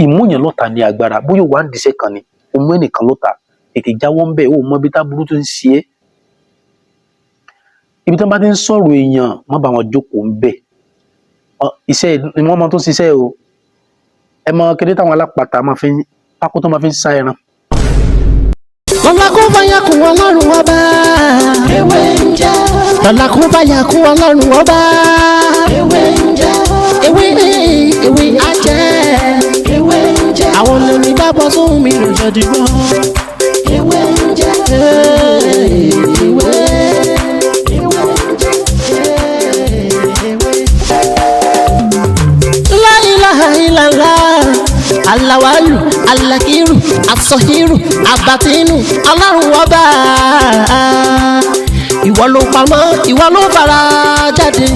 ìmúyàn lọ́ta ní agbára bóyá wà ń diṣẹ́ kan ni o mú ẹnìkan lọ́ta ètè jáwọ́ ń bẹ̀ o mọ ibi táburú tó ń ṣe é ibi tí wọ́n bá ti ń sọ̀rọ̀ èèyàn má bá wọn jókòó ń bẹ̀ iṣẹ́ ni wọ́n máa tó ṣiṣẹ́ o ẹ mọ kéde táwọn alápàtà máa fi pákó tó máa fi ń sá ẹran. lọ́la kó bá yà kún ọlọ́run ọba ewé ń jẹ́ lọ́la kó bá yà kún ọlọ́run ọba ewé ń jẹ́ ewé ajẹ́ ewé ń jẹ́ àwọn olórí bá bọ́ sóhun mi lòjọ́ dìgbọ́ ewé ń jẹ́ ewé. Alawalu, alakiru, asọhiru, abatinu, Ọlọ́run ọba. Ìwọ ló pamọ́, ìwọ ló fara jáde.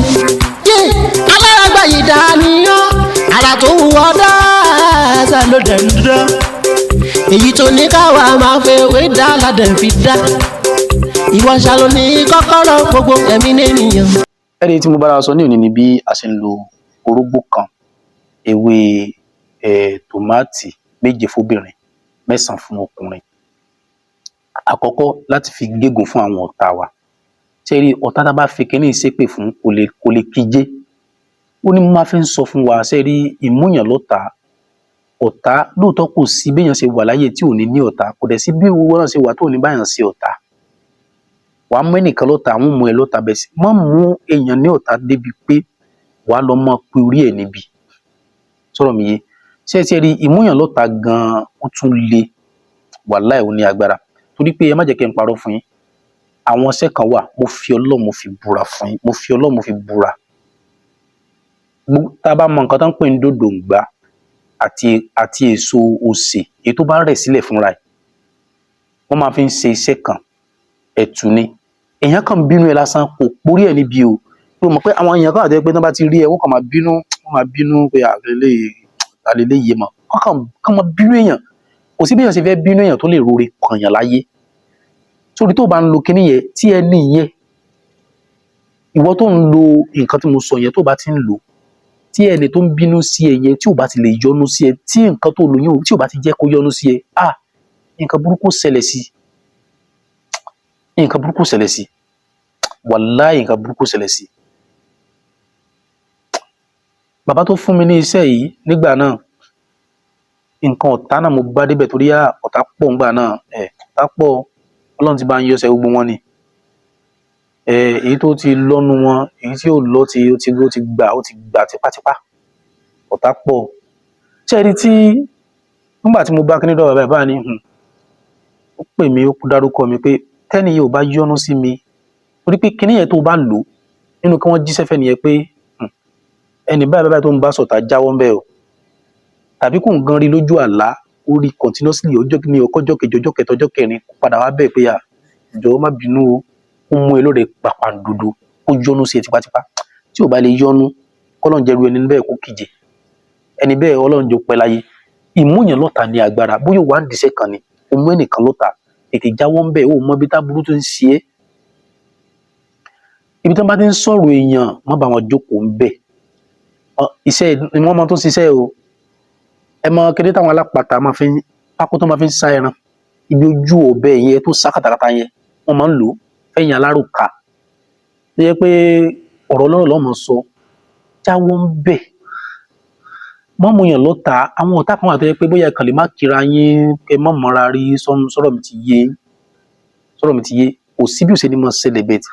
Alárágbá yìí dániyàn, ara tó wù ọ́ dáadáa ló dẹ̀ ń dá. Èyí tó ní káwa máa fẹ́ wé dá ládẹ̀ fi dá. Ìwọ ṣàlò ní kọ́kọ́rọ́ gbogbo ẹ̀mí nìyẹn. Ẹni tí mo bára sọ ní òní ni bí a ṣe ń lo orógbó kan, ewé tòmátì 7 fóbìnrin 9 fún ọkùnrin. Àkọ́kọ́ láti fi gégùn fún àwọn ọ̀tá wa. Ṣé rí ọ̀tá tá bá fi kíní ìṣépè fún kò lè kíjé. Ó ní mo máa fi ń sọ fún wa ṣé rí ìmúyàn lọ́ta ọ̀tá lóòótọ́ kò sí béèyàn ṣe wà láyé tí ò ní ní ọ̀tá kò dẹ̀ sí bí owó náà ṣe wà tó ní báyàn sí ọ̀tá. Wàá mú ẹnìkan lọ́ta àwọn mú ẹ lọ́ta bẹ̀ sí má mú èèyàn ní ọ̀tá débi pé wàá lọ mọ pé orí ẹ̀ níbi. Sọ̀rọ̀ mi yé ṣé ti rí ìmúyàn lọ́ta gan-an ó tún le wàláhì ó ní agbára torí pé ẹ má jẹ́ kí n parọ́ fún yín àwọn ọṣẹ́ kan wà mo fi Ọlọ́run mo fi búra fún yín mo fi Ọlọ́run mo fi búra tá a bá mọ nǹkan tó ń pè ní dòdòǹgbá àti èso osè èyí tó bá rẹ̀ sílẹ̀ fúnra ẹ̀ wọ́n máa fi ń ṣe iṣẹ́ kan ẹ̀tù ni èèyàn kan bínú ẹ lásán kò pórí ẹ̀ níbi o pé o mọ̀ pé àwọn èèyàn kan àti pé tí wọ́n bá ti rí ẹ wọ́n kàn máa bínú pé àlelé yìí mọ̀ wọ́n kàn máa bínú èèyàn kò sí bí èèyàn ṣe fẹ́ bínú èèyàn tó lè rore kànyàn láyé sórí tó bá ń lo kinní yẹn tí ẹni yẹn ìwọ tó ń lo nǹkan tí mo sọ yẹn tó bá ti ń lò tí ẹni tó ń bínú sí ẹ yẹn tí ò bá ti lè yọnu sí ẹ tí nǹkan tó lò yẹn tí ò bá ti jẹ́ kó yọnu sí ẹ nǹkan burúkú ṣẹlẹ̀ sí nǹkan burúkú ṣẹlẹ̀ sí wàláhì nǹkan burúkú ṣẹlẹ̀ sí. Bàbá tó fún mi ní iṣẹ́ yìí nígbà náà nǹkan ọ̀tá náà mo bá débẹ̀ torí ọ̀tá pọ̀ ńgbà náà ọ̀tá pọ̀ Ọlọ́run ti bá ń yọsẹ̀ gbogbo wọn ni èyí tó ti lọ́nu wọn èyí tí ò lọ ó ti gbà tipátipá ọ̀tá pọ̀ ṣé ẹ rí tí nígbà tí mo bá kíní dọ̀rọ̀ báyìí ní ó pè mí ó dárúkọ mi pé tẹ́ni yìí ò bá yọ́nú sí mi torí pé kíní yẹn tó bá lò nínú kí wọ́n jíṣẹ́ fẹ́ nìyẹn pé ẹni báyìí tó ń bá sọ̀tá jáwọ́ ń bẹ̀ o tàbí kò ń gan rí lójú àlá ó rí continuously ọjọ́ kejì ọjọ́ kẹta ọjọ́ kẹrin kó padà wá bẹ́ẹ̀ pé jọ̀ọ́ má bínú o ó mú ẹ lóore pàpàǹdodo ó yọ́nú sí ẹ tipátipá tí ò bá lè yọ́nú kọ́lọ́n jẹ́rú ẹni bẹ́ẹ̀ kó kíje ẹni bẹ́ẹ̀ Ọlọ́run jẹ́ pẹ́ láyé ìmúyàn lọ́ta ní agbára bóyá wà ń diṣẹ́ kan ni o mú ẹnìkan lọ́ta ètè jáwọ́ ń bẹ̀ o mọ ibi táburú tó ń ṣe é ibi tí wọ́n bá ti ń sọ̀rọ̀ èèyàn má bá wọn jókòó ń bẹ̀ iṣẹ́ ni wọ́n máa tó ṣiṣẹ́ o ẹ mọ kéde táwọn alápàtà máa fi pákó tó máa fi ń sá ẹran ibi ojú ọ̀bẹ yẹn tó sá kàtàkàtà yẹn wọ́n máa ń lò fẹ̀yìn alárùkà tó yẹ pé ọ̀rọ̀ ọlọ́rọ̀ lọ́mọ sọ jáwọ́ ń bẹ̀ mọ́ mu yàn lọ́ta àwọn ọ̀tá kan wà tó yẹ pé bóyá kàn lè má kíra yín kẹ mọ́ mọ́ra rí sọ̀rọ̀ mi ti yé kò sí bí ó ṣe ní mọ́ celebrate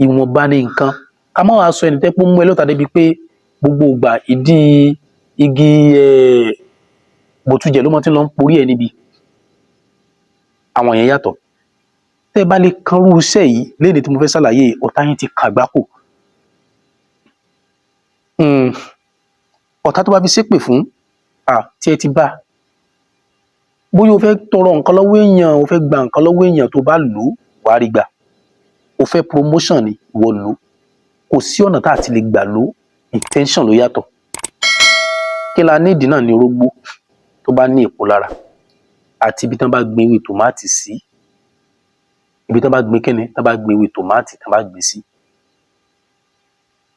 ìwọ̀nba ní nǹkan ká má wàá sọ ẹni tẹ́ pé ó mú ẹ lọ́ta débi pé gbogbo ìgbà ìdí igi bòtújẹ ló mọ tí ń lọ ń porí ẹ níbi àwọn yẹn yàtọ̀ tẹ́ bá lè kanrú iṣẹ́ yìí léde tí mo fẹ́ ṣàlàyé ọ̀tá yín ti kàgbákò ọ̀tá tó bá fi ṣépè fún tí ẹ ti bá bóyá o fẹ́ tọrọ nǹkan lọ́wọ́ èèyàn o fẹ́ gba nǹkan lọ́wọ́ èèyàn tó bá lò ó wàá rí gbà o fẹ́ promotion ni ìwọ lò ó kò sí ọ̀nà tá a ti lè gbà lò ó intention ló yàtọ̀ kí la ní ìdí náà ní orógbó tó bá ní èpo lára àti ibi tí wọ́n bá gbin ewé tòmátì sí ibi tí wọ́n bá gbin kíni tí wọ́n bá gbin ewé tòmátì tí wọ́n bá gbin sí.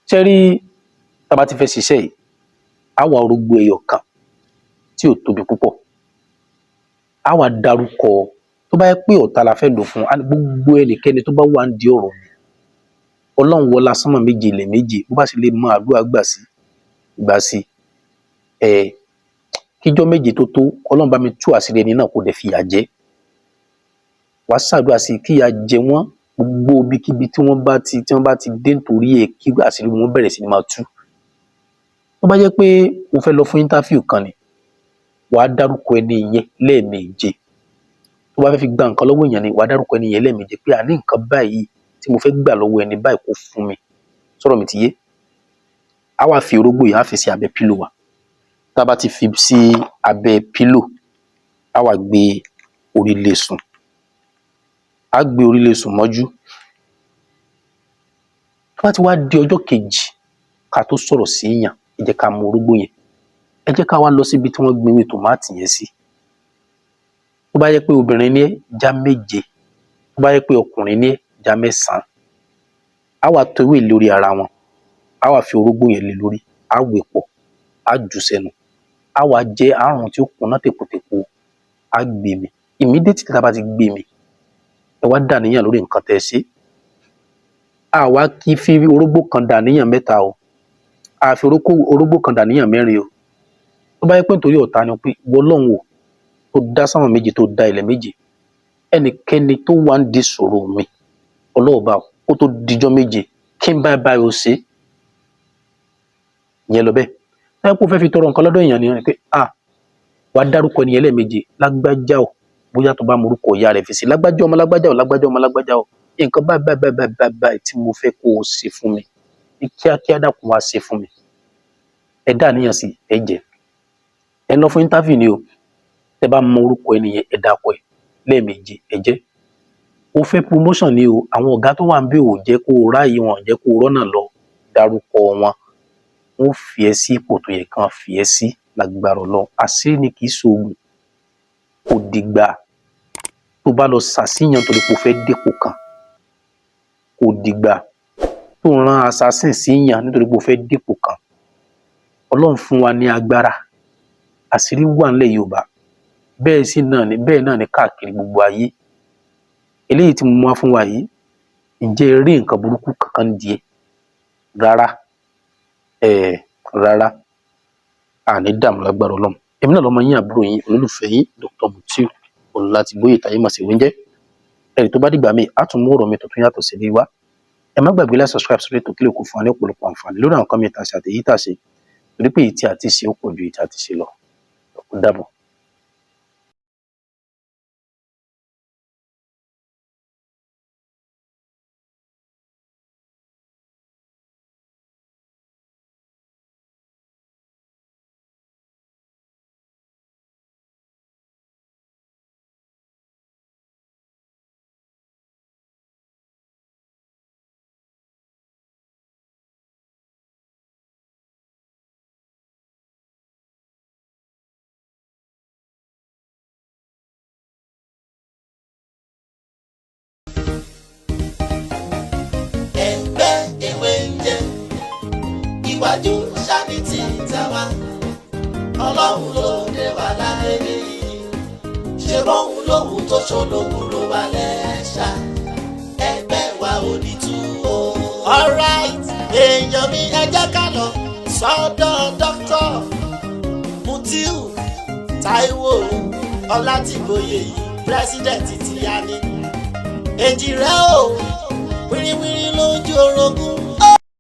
ṣé rí tá a bá ti fẹ́ ṣiṣẹ́ yìí á wá orógbó ẹyọ kan tí ò tóbi púpọ̀. A wá dárúkọ tó bá yẹ pé ọ̀tá la fẹ́ lò fún gbogbo ẹnikẹ́ni tó bá wà ń di ọ̀rọ̀ mi Ọlọ́run wọlá sánmọ̀ méje ilẹ̀ méje bó bá sì lè mọ àdúrà gbà sí kíjọ́ méje tó Ọlọ́run bá mi tú àṣírí ẹni náà kó dẹ̀ fìyà jẹ wàá ṣàdúrà sí kíyà jẹ wọ́n gbogbo ibikíbi tí wọ́n bá ti dé nítorí kí àṣírí wọn bẹ̀rẹ̀ sí ni máa tú. Tó bá jẹ́ pé o fẹ́ lọ fún interview kan ni wàá dárúkọ ẹni yẹn lẹ́ẹ̀méje. Tó bá fẹ́ fi gba nǹkan lọ́wọ́ èèyàn ni wàá dárúkọ ẹni yẹn lẹ́ẹ̀méje pé àní nǹkan báyìí tí mo fẹ́ gbà lọ́wọ́ ẹni báyìí kó fún mi. Sọ̀rọ̀ mi ti yé? A wá fi orógbó yìí á fi sí abẹ́ pílò wa. Tá a bá ti fi sí abẹ́ pílò a wá gbé orí lé sùn. A gbé orí lé sùn mọ́jú. Tó bá ti wá di ọjọ́ kejì ká tó sọ̀rọ̀ sí èèyàn ẹ jẹ́ ká mú orógbó yẹn ẹ jẹ́ ká wá lọ síbi tí wọ́n gbin ewé tòmátì yẹn sí. Tó bá yẹ pé obìnrin ni ẹ́ já 7, tó bá yẹ pé ọkùnrin ni ẹ́ já 9. A wá tò ewé lórí ara wọn a wá fi orógbó yẹn lé lórí a wé pọ̀ a jù sẹ́nu a wá jẹ àrùn tí ó kúnná tèpòtèpò a gbé mi immediately tá a bá ti gbé mi ẹ wá dàníyàn lórí nǹkan tẹ́ ẹ ṣe. A wá kí fi orógbó kan dàníyàn 3 o a fi orógbó kan dàníyàn 4 o. Tó bá yẹ pé nítorí ọ̀tá ni pé ìwọ Ọlọ́run o tó dá sánmọ̀ méje tó dá ilẹ̀ méje ẹnikẹ́ni tó wà ń di ìṣòro mi Ọlọ́run bá kó tó dijọ́ méje kí n báyìí ó ṣe ìyẹn lọ bẹ́ẹ̀. Tó yẹ pé ó fẹ́ fi tọrọ nǹkan lọ́dọ̀ èèyàn ni pé wàá dárúkọ ẹni ẹlẹ́ẹ̀méje lágbájá o bóyá tó bá morúkọ ìyá rẹ̀ fi sí lágbájá ọmọ lágbájá o lágbájá ọmọ lágbájá o nǹkan báyìí tí mo fẹ́ kó o ṣe fún mi ní kíákíá dákun wá ṣe fún mi. Ẹ dá níyàn sí ẹ jẹ́ ẹ lọ fún interview ni o tẹ bá mọ orúkọ ẹni yẹn ẹ dákọ ẹ lẹ́ẹ̀méje ẹ jẹ́. O fẹ́ promotion ni o àwọn ọ̀gá tó wà ń bẹ̀ ò jẹ́ kó o ráàyè wọn jẹ́ kó o rọ́nà lọ dárúkọ wọn wọ́n fi ẹ́ sí ipò tó yẹ kán fi ẹ́ sí lágbára Ọlọ́run. Àṣírí ni kì í ṣoògùn kò dìgbà tó bá lọ ṣàṣìyàn torí pé o fẹ́ dépò kan kò dìgbà tó rán assassin síyàn nítorí pé o fẹ́ dépò kan. Ọlọ́run fún wa ní agbára àṣírí wà nílẹ̀ Yorùbá bẹ́ẹ̀ náà ni káàkiri gbogbo ayé. Eléyìí tí mo mú wá fún wa yìí ǹjẹ́ ẹ rí nǹkan burúkú kankan díẹ̀ rárá àní dààmú lágbára Ọlọ́run. Èmi náà lọ́mọ yín àbúrò yín olólùfẹ́ yín Dr. Mutiu Ọlátíbóyè Táyémàsìwé ń jẹ́. Ẹ̀rí tó bá dìgbà míì á tún mú ọ̀rọ̀ mi tuntun yàtọ̀ sí ilé wa. Ẹ má gbàgbé láti subscribe sórí ètò kílè kó fún wa ní ọ̀pọ̀lọpọ̀ àǹfààní lórí àwọn kan mi tàṣe àti èyí tàṣe torí pé èyí tí a ti ṣe ó pọ̀ ju èyí tí a ti ṣe lọ. Ó dàbọ̀. Iwájú sábì tí tàwa Ọlọ́run ló dé wà láyé ní ṣe bóun lóhun tó ṣológun ló wà lẹ́ṣà ẹgbẹ́ wa ò ní tú o. Alright èèyàn mi ẹ jẹ́ ká lọ sọ́dọ̀ Dr. Mutiu Táíwò Ọlátíbóyè yìí pírẹsidẹ̀ntì ti yá ní èjì rẹ̀ o.